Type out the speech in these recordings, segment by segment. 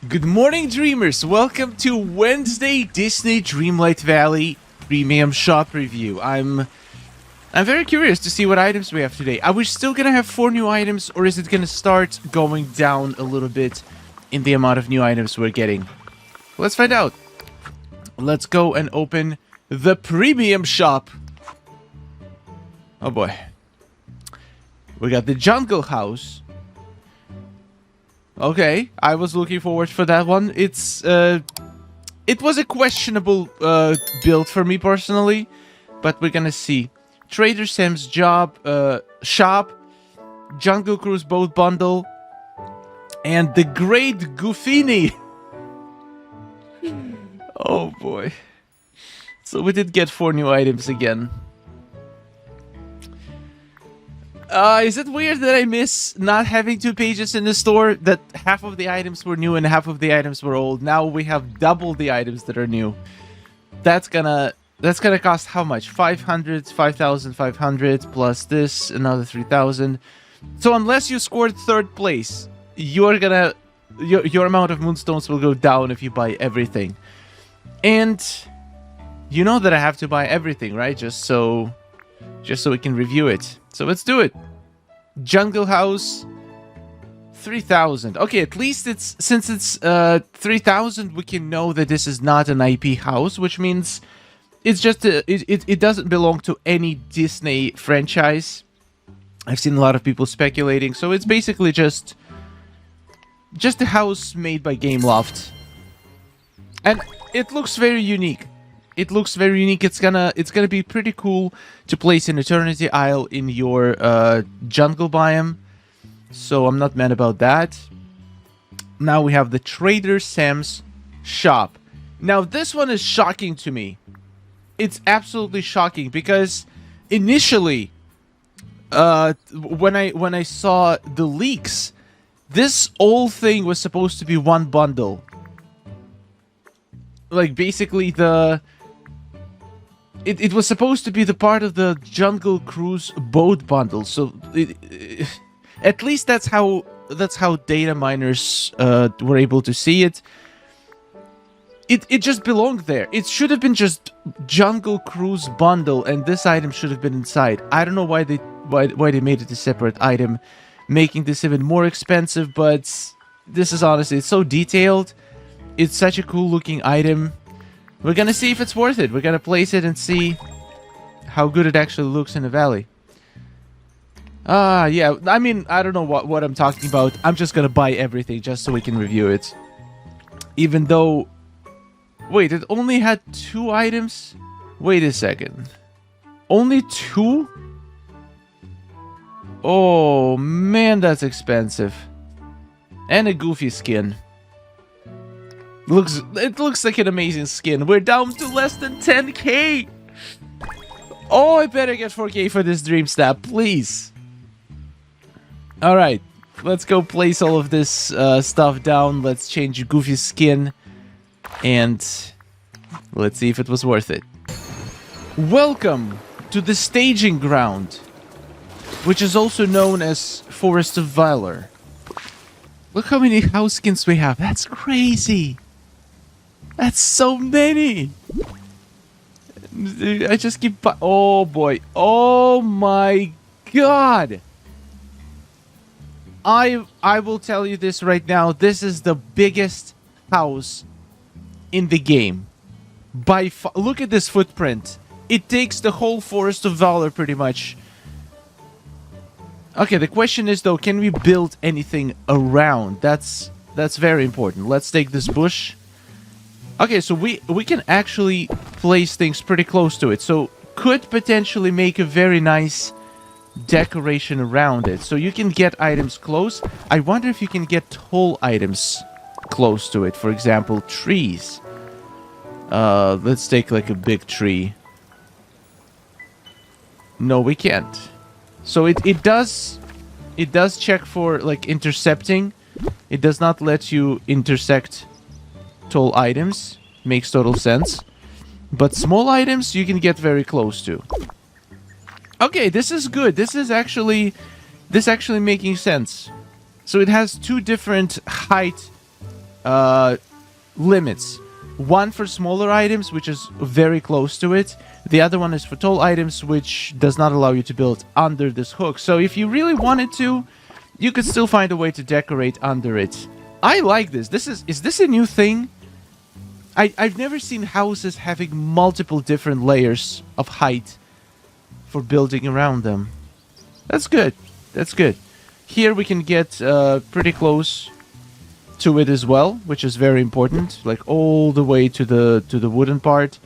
Good morning, dreamers! Welcome to Wednesday Disney Dreamlight Valley Premium Shop Review. I'm very curious to see what items we have today. Are we still gonna have 4 new items, or is it gonna start going down a little bit in the amount of new items we're getting? Let's find out. Let's go and open the Premium Shop. Oh boy. We got the Jungle House. Okay, I was looking forward for that one. It was a questionable build for me personally, but we're gonna see. Trader Sam's shop, Jungle Cruise boat bundle, and the Great Goofini. Oh boy. So we did get 4 new items again. Is it weird that I miss not having 2 pages in the store? That half of the items were new and half of the items were old. Now we have double the items that are new. That's gonna cost how much? 5,500 plus this, another 3,000. So unless you scored 3rd place, your amount of moonstones will go down if you buy everything. And you know that I have to buy everything, right? Just so we can review it. So let's do it. Jungle House, 3,000. Okay, at least since it's 3,000, we can know that this is not an IP house, which means it's just it doesn't belong to any Disney franchise. I've seen a lot of people speculating, so it's basically just a house made by Gameloft, and it looks very unique. It looks very unique. It's gonna be pretty cool to place an Eternity Isle in your jungle biome. So I'm not mad about that. Now we have the Trader Sam's shop. Now this one is shocking to me. It's absolutely shocking because initially, when I saw the leaks, this whole thing was supposed to be one bundle. Like basically It was supposed to be the part of the Jungle Cruise boat bundle, so at least that's how data miners were able to see it. It just belonged there. It should have been just Jungle Cruise bundle, and this item should have been inside. I don't know why they made it a separate item, making this even more expensive. But this is honestly, it's so detailed. It's such a cool looking item. We're gonna see if it's worth it. We're gonna place it and see how good it actually looks in the valley. Yeah, I mean, I don't know what I'm talking about. I'm just gonna buy everything just so we can review it. Even though... Wait, it only had 2 items? Wait a second. Only 2? Oh, man, that's expensive. And a Goofy skin. It looks like an amazing skin. We're down to less than 10k. Oh, I better get 4k for this DreamSnap, please. All right, let's go place all of this stuff down. Let's change Goofy's skin, and let's see if it was worth it. Welcome to the staging ground, which is also known as Forest of Valor. Look how many house skins we have. That's crazy. That's so many. I just keep... Oh, boy. Oh, my God. I will tell you this right now. This is the biggest house in the game. By far. Look at this footprint. It takes the whole Forest of Valor, pretty much. Okay, the question is, though, can we build anything around? That's very important. Let's take this bush. Okay, so we can actually place things pretty close to it. So could potentially make a very nice decoration around it. So you can get items close. I wonder if you can get tall items close to it. For example, trees. Let's take like a big tree. No, we can't. So it does check for like intercepting. It does not let you intersect tall items. Makes total sense. But small items you can get very close to. Okay, this is good. This actually making sense. So it has 2 different height limits. One for smaller items, which is very close to it. The other one is for tall items, which does not allow you to build under this hook. So if you really wanted to, you could still find a way to decorate under it. I like this. Is this a new thing? I've never seen houses having multiple different layers of height for building around them. That's good. That's good. Here we can get pretty close to it as well, which is very important. Like all the way to the wooden part.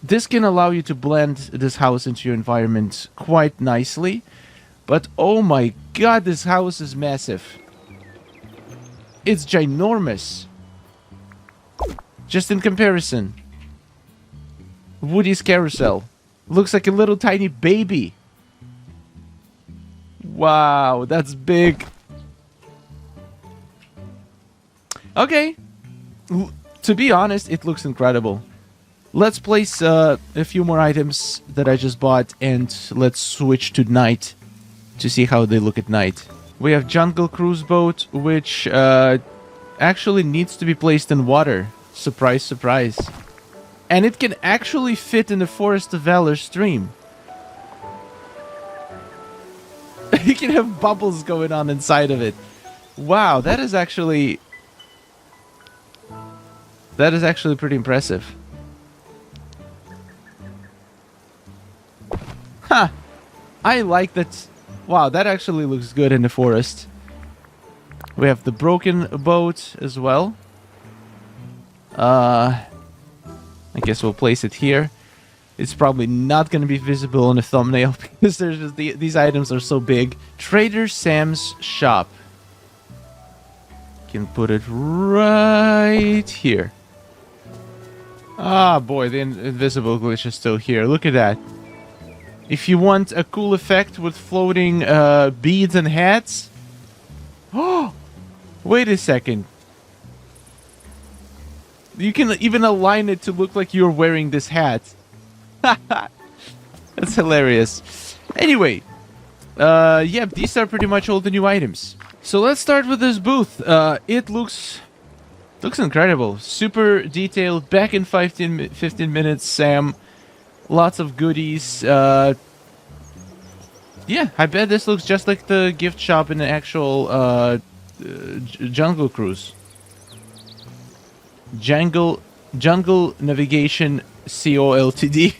This can allow you to blend this house into your environment quite nicely. But oh my god, this house is massive. It's ginormous. Just in comparison. Woody's carousel. Looks like a little tiny baby. Wow, that's big. Okay. To be honest, it looks incredible. Let's place a few more items that I just bought, and let's switch to night to see how they look at night. We have Jungle Cruise Boat, which actually needs to be placed in water. Surprise, surprise. And it can actually fit in the Forest of Valor stream. You can have bubbles going on inside of it. Wow, that is actually pretty impressive. Huh. I like that. Wow, that actually looks good in the forest. We have the broken boat as well. I guess we'll place it here. It's probably not going to be visible in a thumbnail because there's just these items are so big. Trader Sam's shop. Can put it right here. Ah, boy, the invisible glitch is still here. Look at that. If you want a cool effect with floating beads and hats. Oh, wait a second. You can even align it to look like you're wearing this hat. That's hilarious. Anyway, yeah, these are pretty much all the new items. So let's start with this booth. It looks incredible. Super detailed. Back in 15 minutes, Sam. Lots of goodies. Yeah, I bet this looks just like the gift shop in the actual Jungle Cruise. Jungle Navigation CO Ltd.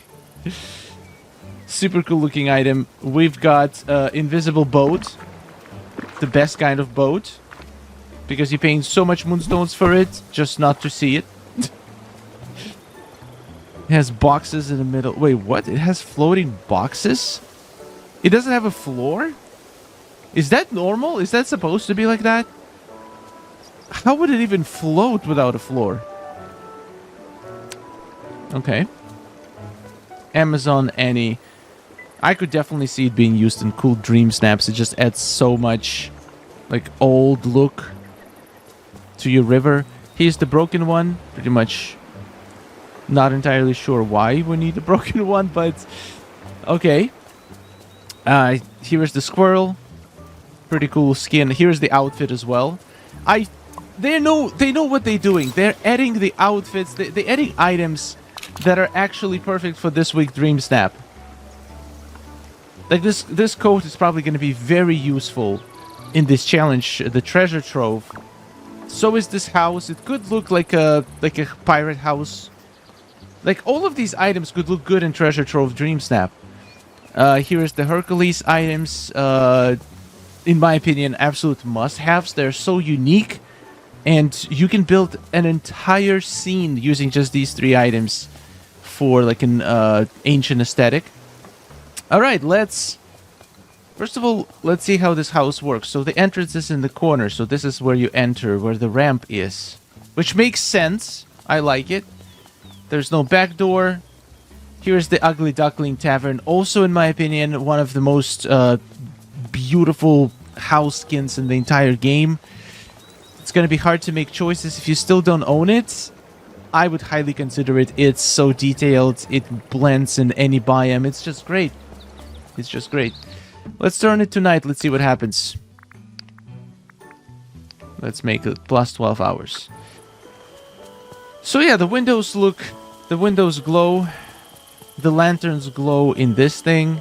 Super cool looking item. We've got invisible boat. The best kind of boat. Because you're paying so much moonstones for it, just not to see it. It has boxes in the middle. Wait, what? It has floating boxes? It doesn't have a floor? Is that normal? Is that supposed to be like that? How would it even float without a floor? Okay. Amazon Annie. I could definitely see it being used in cool DreamSnaps. It just adds so much, like, old look to your river. Here's the broken one. Pretty much not entirely sure why we need a broken one, but okay. Here is the squirrel. Pretty cool skin. Here's the outfit as well. They know what they're doing. They're adding the outfits. They're adding items that are actually perfect for this week DreamSnap. Like this coat is probably going to be very useful in this challenge, the treasure trove. So is this house. It could look like a pirate house. Like all of these items could look good in treasure trove DreamSnap. Here is the Hercules items. In my opinion, absolute must-haves. They're so unique. And you can build an entire scene using just these 3 items for like an ancient aesthetic. Alright, first of all, let's see how this house works. So the entrance is in the corner. So this is where you enter, where the ramp is. Which makes sense. I like it. There's no back door. Here's the Ugly Duckling Tavern. Also, in my opinion, one of the most beautiful house skins in the entire game. It's going to be hard to make choices if you still don't own it. I would highly consider it. It's so detailed. It blends in any biome. It's just great. It's just great. Let's turn it to night. Let's see what happens. Let's make it plus 12 hours. So yeah, the windows glow. The lanterns glow in this thing.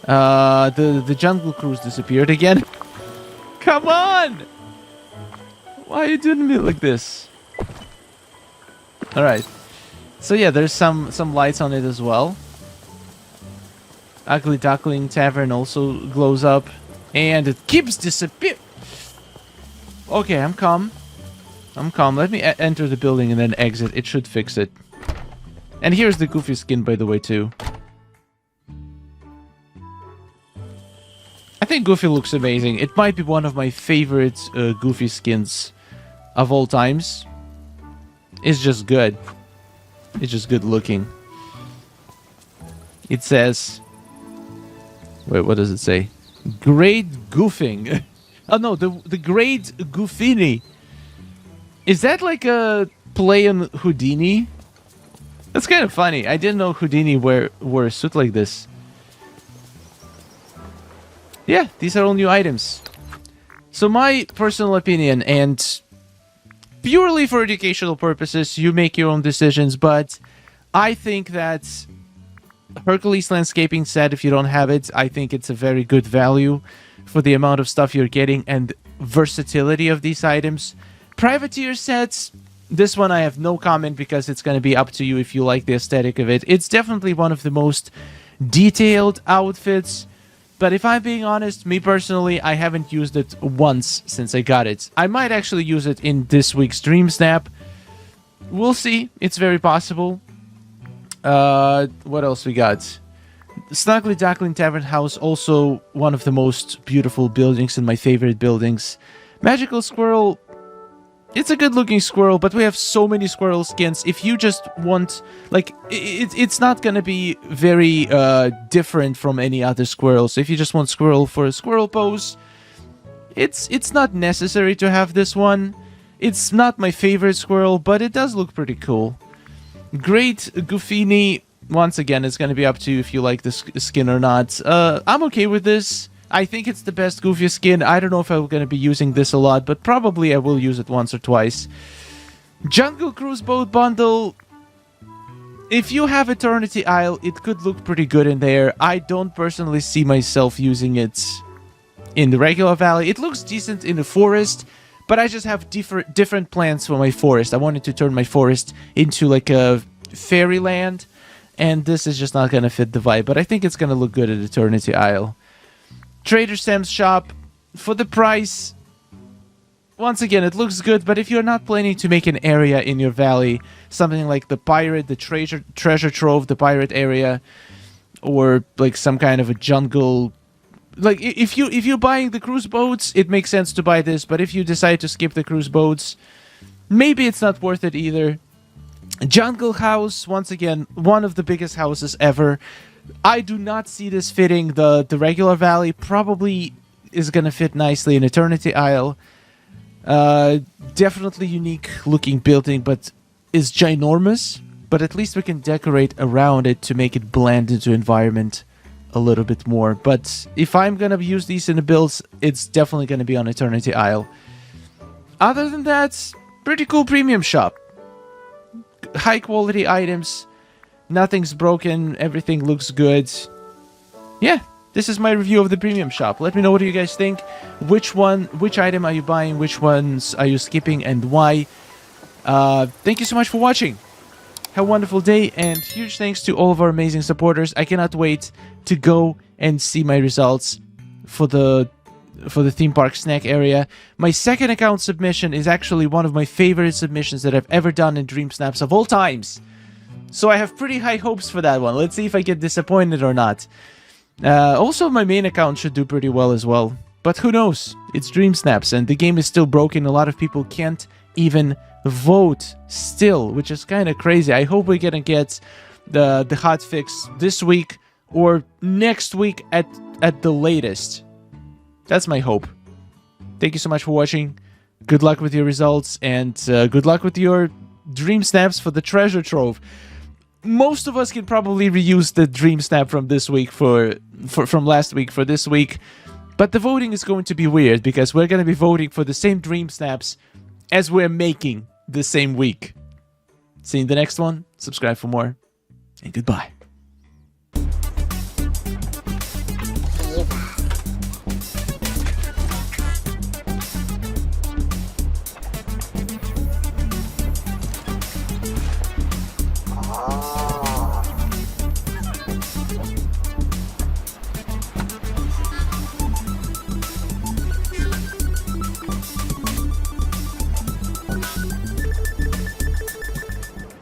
The jungle cruise disappeared again. Come on! Why are you doing me like this? Alright. So yeah, there's some lights on it as well. Ugly Duckling Tavern also glows up. And it keeps disappearing. Okay, I'm calm. I'm calm. Let me enter the building and then exit. It should fix it. And here's the Goofy skin, by the way, too. I think Goofy looks amazing. It might be one of my favorite Goofy skins of all times. It's just good. It's just good looking. It says... Wait, what does it say? Great Goofing. Oh no, the Great Goofini. Is that like a play on Houdini? That's kind of funny. I didn't know Houdini wore a suit like this. Yeah, these are all new items. So my personal opinion, and purely for educational purposes, you make your own decisions, but I think that Hercules Landscaping set, if you don't have it, I think it's a very good value for the amount of stuff you're getting and versatility of these items. Privateer sets, this one I have no comment because it's going to be up to you if you like the aesthetic of it. It's definitely one of the most detailed outfits, but if I'm being honest, me personally, I haven't used it once since I got it. I might actually use it in this week's DreamSnap. We'll see. It's very possible. What else we got? Snuggly Duckling Tavern House, also one of the most beautiful buildings and my favorite buildings. Magical Squirrel, it's a good looking squirrel, but we have so many squirrel skins. If you just want, like, it's not gonna be very different from any other squirrel. So if you just want squirrel for a squirrel pose, it's not necessary to have this one. It's not my favorite squirrel, but it does look pretty cool. Great Goofini, once again, it's going to be up to you if you like this skin or not. I'm okay with this. I think it's the best Goofy skin. I don't know if I'm going to be using this a lot, but probably I will use it once or twice. Jungle Cruise Boat Bundle. If you have Eternity Isle, it could look pretty good in there. I don't personally see myself using it in the regular valley. It looks decent in the forest, but I just have different plans for my forest. I wanted to turn my forest into like a fairyland, and this is just not going to fit the vibe, but I think it's going to look good at Eternity Isle. Trader Sam's shop, for the price, once again, it looks good, but if you're not planning to make an area in your valley, something like the pirate, the treasure trove, the pirate area, or like some kind of a jungle, like if you're buying the cruise boats, it makes sense to buy this, but if you decide to skip the cruise boats, maybe it's not worth it either. Jungle House, once again, one of the biggest houses ever. I do not see this fitting the regular valley. Probably is going to fit nicely in Eternity Isle. Definitely unique looking building, but is ginormous. But at least we can decorate around it to make it blend into environment a little bit more. But if I'm going to use these in the builds, it's definitely going to be on Eternity Isle. Other than that, pretty cool premium shop. High quality items. Nothing's broken. Everything looks good. Yeah, this is my review of the premium shop. Let me know what you guys think. Which item are you buying? Which ones are you skipping and why? Thank you so much for watching. Have a wonderful day, and huge thanks to all of our amazing supporters. I cannot wait to go and see my results for the theme park snack area. My second account submission is actually one of my favorite submissions that I've ever done in DreamSnaps of all times. So I have pretty high hopes for that one. Let's see if I get disappointed or not. Also, my main account should do pretty well as well. But who knows? It's DreamSnaps, and the game is still broken. A lot of people can't even vote still, which is kind of crazy. I hope we're gonna get the hot fix this week or next week at the latest. That's my hope. Thank you so much for watching. Good luck with your results, and good luck with your DreamSnaps for the treasure trove. Most of us can probably reuse the DreamSnap from this week from last week for this week. But the voting is going to be weird because we're going to be voting for the same DreamSnaps as we're making the same week. See you in the next one. Subscribe for more. And goodbye.